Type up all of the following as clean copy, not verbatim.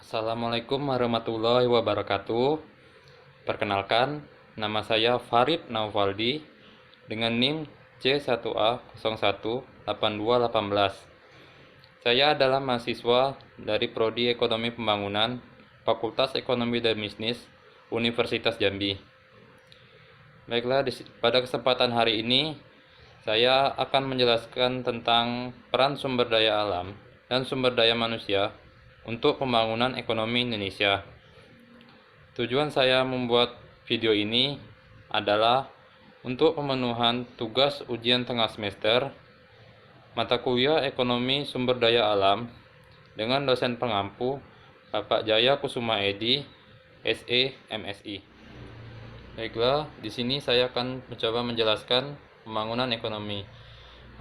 Assalamualaikum warahmatullahi wabarakatuh. Perkenalkan, nama saya Farid Naufaldi dengan NIM C1A018218. Saya adalah mahasiswa dari Prodi Ekonomi Pembangunan, Fakultas Ekonomi dan Bisnis, Universitas Jambi. Baiklah, pada kesempatan hari ini saya akan menjelaskan tentang peran sumber daya alam dan sumber daya manusia untuk pembangunan ekonomi Indonesia. Tujuan saya membuat video ini adalah untuk pemenuhan tugas ujian tengah semester mata kuliah Ekonomi Sumber Daya Alam dengan dosen pengampu Bapak Jaya Kusuma Edi, SE, MSI. Baiklah, di sini saya akan mencoba menjelaskan pembangunan ekonomi.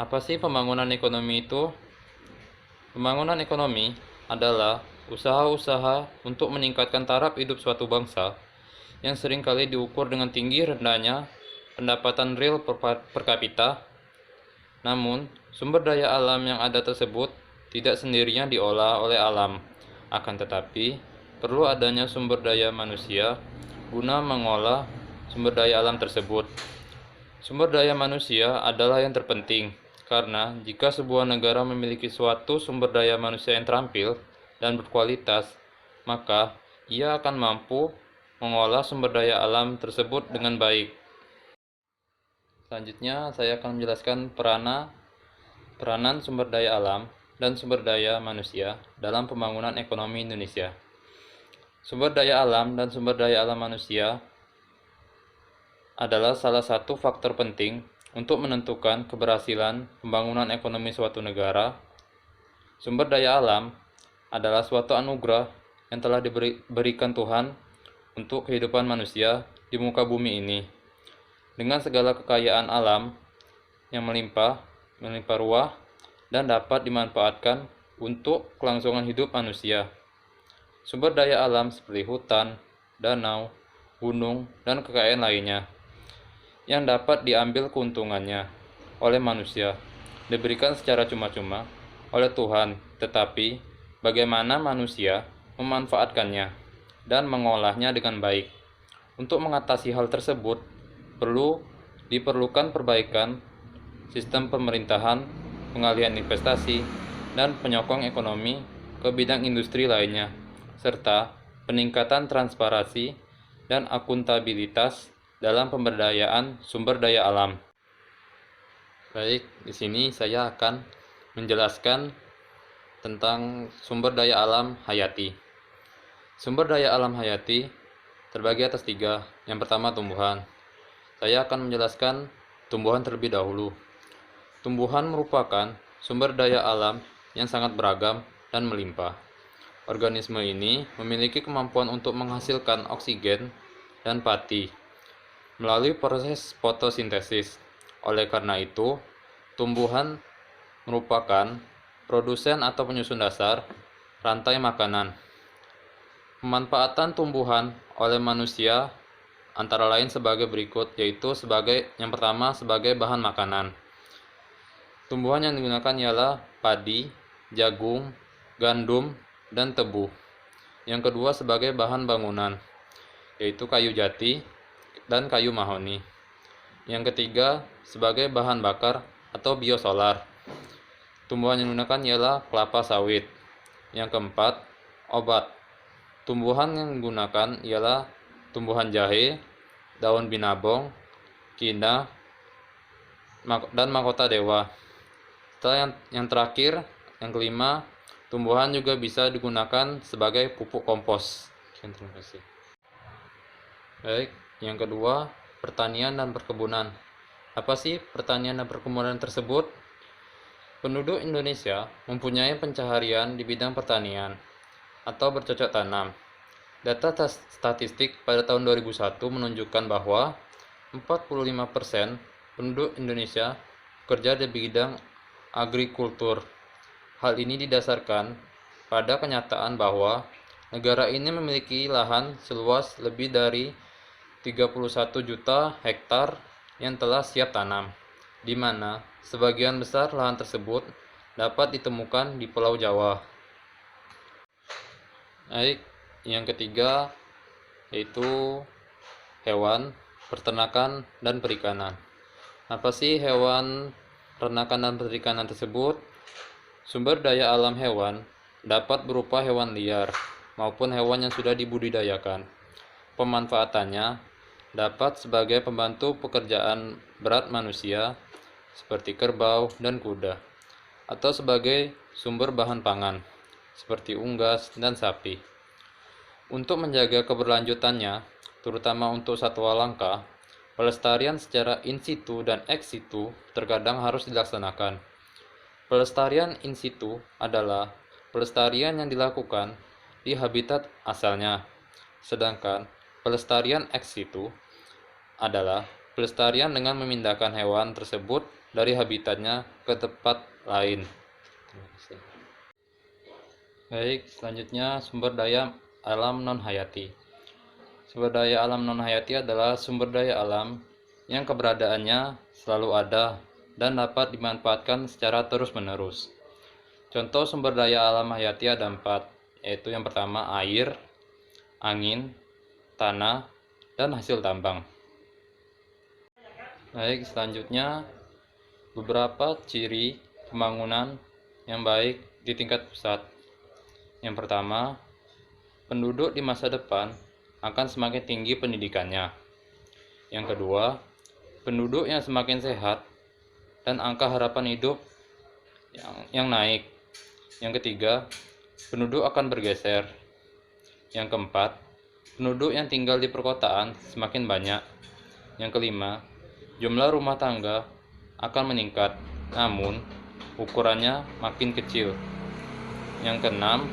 Apa sih pembangunan ekonomi itu? Pembangunan ekonomi adalah usaha-usaha untuk meningkatkan taraf hidup suatu bangsa yang seringkali diukur dengan tinggi rendahnya pendapatan real per kapita. Namun, sumber daya alam yang ada tersebut tidak sendirinya diolah oleh alam, akan tetapi perlu adanya sumber daya manusia guna mengolah sumber daya alam tersebut. Sumber daya manusia adalah yang terpenting, karena jika sebuah negara memiliki suatu sumber daya manusia yang terampil dan berkualitas, maka ia akan mampu mengolah sumber daya alam tersebut dengan baik. Selanjutnya, saya akan menjelaskan peranan sumber daya alam dan sumber daya manusia dalam pembangunan ekonomi Indonesia. Sumber daya alam dan sumber daya alam manusia adalah salah satu faktor penting untuk menentukan keberhasilan pembangunan ekonomi suatu negara. Sumber daya alam adalah suatu anugerah yang telah diberikan Tuhan untuk kehidupan manusia di muka bumi ini. Dengan segala kekayaan alam yang melimpah ruah dan dapat dimanfaatkan untuk kelangsungan hidup manusia. Sumber daya alam seperti hutan, danau, gunung, dan kekayaan lainnya yang dapat diambil keuntungannya oleh manusia, diberikan secara cuma-cuma oleh Tuhan, tetapi bagaimana manusia memanfaatkannya dan mengolahnya dengan baik. Untuk mengatasi hal tersebut, diperlukan perbaikan sistem pemerintahan, pengalihan investasi, dan penyokong ekonomi ke bidang industri lainnya, serta peningkatan transparansi dan akuntabilitas dalam pemberdayaan sumber daya alam. Baik, di sini saya akan menjelaskan tentang sumber daya alam hayati. Sumber daya alam hayati terbagi atas tiga. Yang pertama, tumbuhan. Saya akan menjelaskan tumbuhan terlebih dahulu. Tumbuhan merupakan sumber daya alam yang sangat beragam dan melimpah. Organisme ini memiliki kemampuan untuk menghasilkan oksigen dan pati melalui proses fotosintesis. Oleh karena itu, tumbuhan merupakan produsen atau penyusun dasar rantai makanan. Pemanfaatan tumbuhan oleh manusia antara lain sebagai berikut, yaitu yang pertama sebagai bahan makanan. Tumbuhan yang digunakan ialah padi, jagung, gandum, dan tebu. Yang kedua sebagai bahan bangunan, yaitu kayu jati dan kayu mahoni. Yang ketiga sebagai bahan bakar atau biosolar. Tumbuhan yang digunakan ialah kelapa sawit. Yang keempat, obat. Tumbuhan yang digunakan ialah tumbuhan jahe, daun binabong, kina, dan mahkota dewa. Setelah yang terakhir, yang kelima, tumbuhan juga bisa digunakan sebagai pupuk kompos. Terima kasih. Baik, yang kedua, pertanian dan perkebunan. Apa sih pertanian dan perkebunan tersebut? Penduduk Indonesia mempunyai pencaharian di bidang pertanian atau bercocok tanam. Data statistik pada tahun 2001 menunjukkan bahwa 45% penduduk Indonesia bekerja di bidang agrikultur. Hal ini didasarkan pada kenyataan bahwa negara ini memiliki lahan seluas lebih dari 31 juta hektar yang telah siap tanam, di mana sebagian besar lahan tersebut dapat ditemukan di Pulau Jawa. Baik, yang ketiga yaitu hewan, peternakan, dan perikanan. Apa sih hewan, peternakan, dan perikanan tersebut? Sumber daya alam hewan dapat berupa hewan liar maupun hewan yang sudah dibudidayakan. Pemanfaatannya dapat sebagai pembantu pekerjaan berat manusia seperti kerbau dan kuda, atau sebagai sumber bahan pangan seperti unggas dan sapi. Untuk menjaga keberlanjutannya, terutama untuk satwa langka, pelestarian secara in situ dan ex situ terkadang harus dilaksanakan. Pelestarian in situ adalah pelestarian yang dilakukan di habitat asalnya, sedangkan pelestarian ex situ adalah pelestarian dengan memindahkan hewan tersebut dari habitatnya ke tempat lain. Baik, selanjutnya sumber daya alam non-hayati. Sumber daya alam non-hayati adalah sumber daya alam yang keberadaannya selalu ada dan dapat dimanfaatkan secara terus-menerus. Contoh sumber daya alam hayati ada 4, yaitu yang pertama air, angin, tanah, dan hasil tambang. Baik, selanjutnya beberapa ciri pembangunan yang baik di tingkat pusat. Yang pertama, penduduk di masa depan akan semakin tinggi pendidikannya. Yang kedua, penduduk yang semakin sehat dan angka harapan hidup yang naik. Yang ketiga, penduduk akan bergeser. Yang keempat, penduduk yang tinggal di perkotaan semakin banyak. Yang kelima, jumlah rumah tangga akan meningkat, namun ukurannya makin kecil. Yang keenam,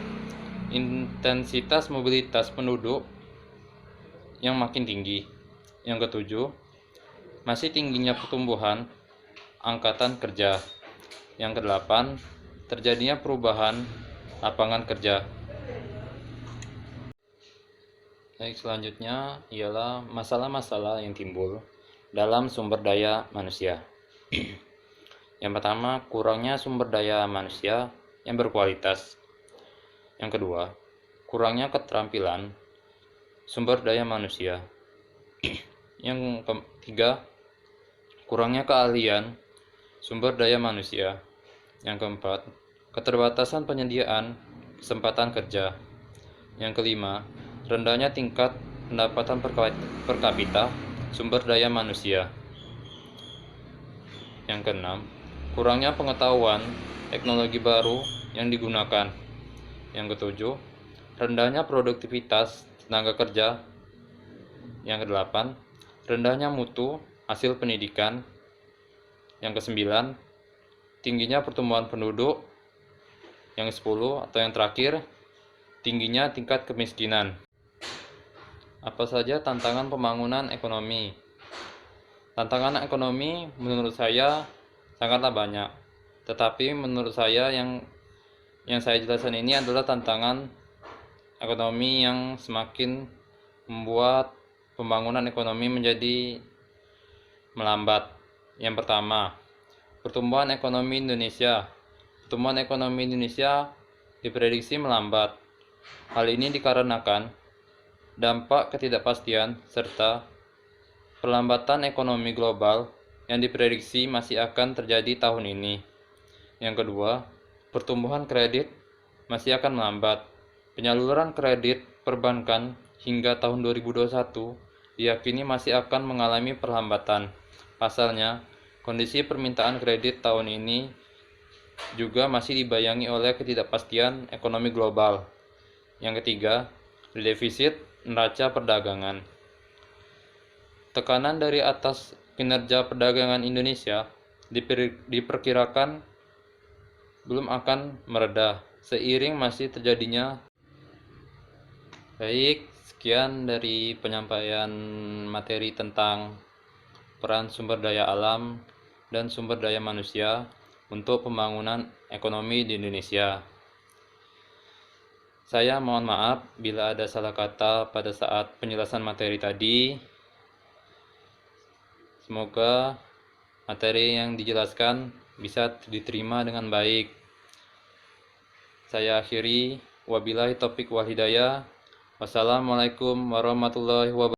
intensitas mobilitas penduduk yang makin tinggi. Yang ketujuh, masih tingginya pertumbuhan angkatan kerja. Yang kedelapan, terjadinya perubahan lapangan kerja. Baik, selanjutnya ialah masalah-masalah yang timbul dalam sumber daya manusia. Yang pertama, kurangnya sumber daya manusia yang berkualitas. Yang kedua, kurangnya keterampilan sumber daya manusia. Yang ketiga, kurangnya keahlian sumber daya manusia. Yang keempat, keterbatasan penyediaan kesempatan kerja. Yang kelima, rendahnya tingkat pendapatan per kapita sumber daya manusia. Yang keenam, kurangnya pengetahuan teknologi baru yang digunakan. Yang ketujuh, rendahnya produktivitas tenaga kerja. Yang kedelapan, rendahnya mutu hasil pendidikan. Yang kesembilan, tingginya pertumbuhan penduduk. Yang kesepuluh atau yang terakhir, tingginya tingkat kemiskinan. Apa saja tantangan pembangunan ekonomi? Tantangan ekonomi menurut saya sangatlah banyak. Tetapi menurut saya yang saya jelaskan ini adalah tantangan ekonomi yang semakin membuat pembangunan ekonomi menjadi melambat. Yang pertama, pertumbuhan ekonomi Indonesia. Pertumbuhan ekonomi Indonesia diprediksi melambat. Hal ini dikarenakan dampak ketidakpastian serta perlambatan ekonomi global yang diprediksi masih akan terjadi tahun ini. Yang kedua, pertumbuhan kredit masih akan melambat. Penyaluran kredit perbankan hingga tahun 2021 diyakini masih akan mengalami perlambatan. Pasalnya, kondisi permintaan kredit tahun ini juga masih dibayangi oleh ketidakpastian ekonomi global. Yang ketiga, defisit neraca perdagangan. Tekanan dari atas kinerja perdagangan Indonesia diperkirakan belum akan mereda seiring masih terjadinya. Baik, sekian dari penyampaian materi tentang peran sumber daya alam dan sumber daya manusia untuk pembangunan ekonomi di Indonesia. Saya mohon maaf bila ada salah kata pada saat penjelasan materi tadi. Semoga materi yang dijelaskan bisa diterima dengan baik. Saya akhiri. Wabillahi taufiq wal hidayah. Wassalamualaikum warahmatullahi wabarakatuh.